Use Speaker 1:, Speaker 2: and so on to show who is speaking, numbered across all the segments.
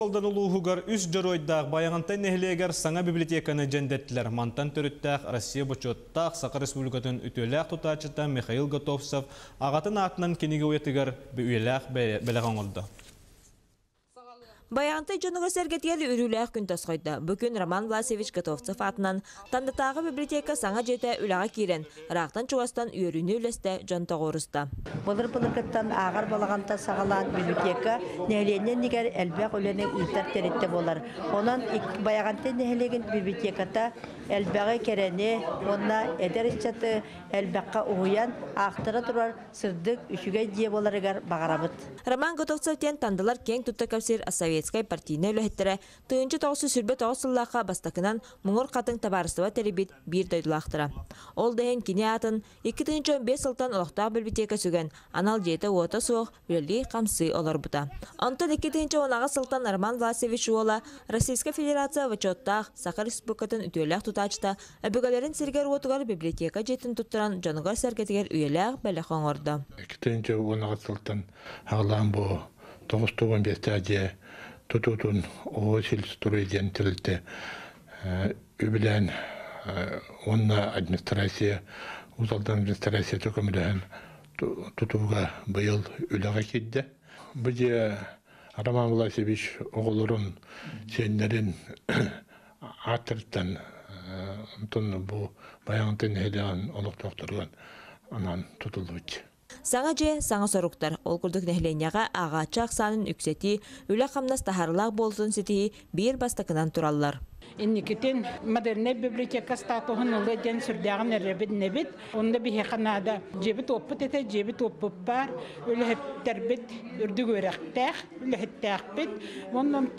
Speaker 1: Oldan uluğugar üs jarойдақ баяғантай нәхілегер саңа библиотеканы жәндеттілер. Мантан төріттәқ Россия бұчоттақ Сақы Республикатын үтеләқ тұтачыта Михаил Готовцев ағатын атынан кенеге өйтігер бүйеләқ бәліған олды.
Speaker 2: Баяғантай жонуға сәргетгелі үріләқ күн тасқойды. Бүгін Роман Власевич Готовцев атынан тандытағы библиотека саңа жете үліға керен. Рақтан чуастан үйеріні үлесті жонтағы орысты.
Speaker 3: Бұлыр-бұлыркыттан ағар балағанта сағалан библиотека нәхіленен негер әлбәқ өлені ұйтар тәретті болар. Онан баяғантай нәхілеген библиотеката әлбәғі керені, онна әдер ішчаты әлбәққа ұғыян ақтыра тұрар сырдық үшіге дие боларығар бағарабыт.
Speaker 2: Роман Готовцевтен тандылар кең тұтты көпсер Советскай партийны өліхеттері түйінші тоғысы сүрбе тоғысыллаққа бастақынан мұңыр қатын табарыстыва тәребет бір дойдылақтыра. Ол дәйін кене атын 2015 сылтан олықтағы библиотека сүген анал жеті ота соқ үлі қамсы олар бұта. Онтан 2010 сылтан Роман Власевич ола Российская Федерация вачоттақ Сақы Республикатын үтеләқ тұтачыта әбігалерін сергер отығар библиотека жетін тұттыран жанығар сәргетігер үйеләқ бәлі қоңырды.
Speaker 4: 2010 сылтан ағылан бұл 9-15 стадия tututun o silsturuyden tirildi. Übilen onunla administrasiya, uzaldan administrasiya tökümülen tutuga bu yıl ülağa giddi. Bu diye Roman Vlasevich oğulların senlerin atırdan bu bayanın hediyen olup doktorlan anan tutuldu.
Speaker 2: Саңа же саңа соруктар. Ол күрдік нәхіленяға ағачақ санын үксети, үлі қамнас тахарлақ болсын сетии бір бастықынан тураллар.
Speaker 5: Инникетин модерне библиотека статуһун улы ден сүрдәгән рәбит небит. Онда бихе канада жебит опыт ете, жебит опыт бар. Үләһәттәрбит үрдүгөрәктәх, үләһәттәхбит. Оннан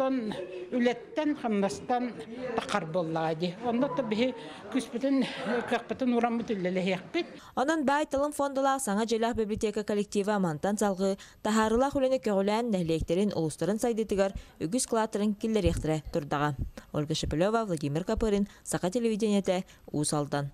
Speaker 5: үләттән хамнастан тақар буллады. Онда та бихе күспетен кәкпетен урамыт үләләһәкбит.
Speaker 2: Онан бай тылым фондалар саңа желах библиотека коллектива мантан салгы тахарылах үләне көгөлән нәһлектерин улустарын сайдытыгар үгүс клатерин киллер яхтыра турдага. Ольга Шепелева, Владимир Капырин, Сақа телевидениеті, Усалдан.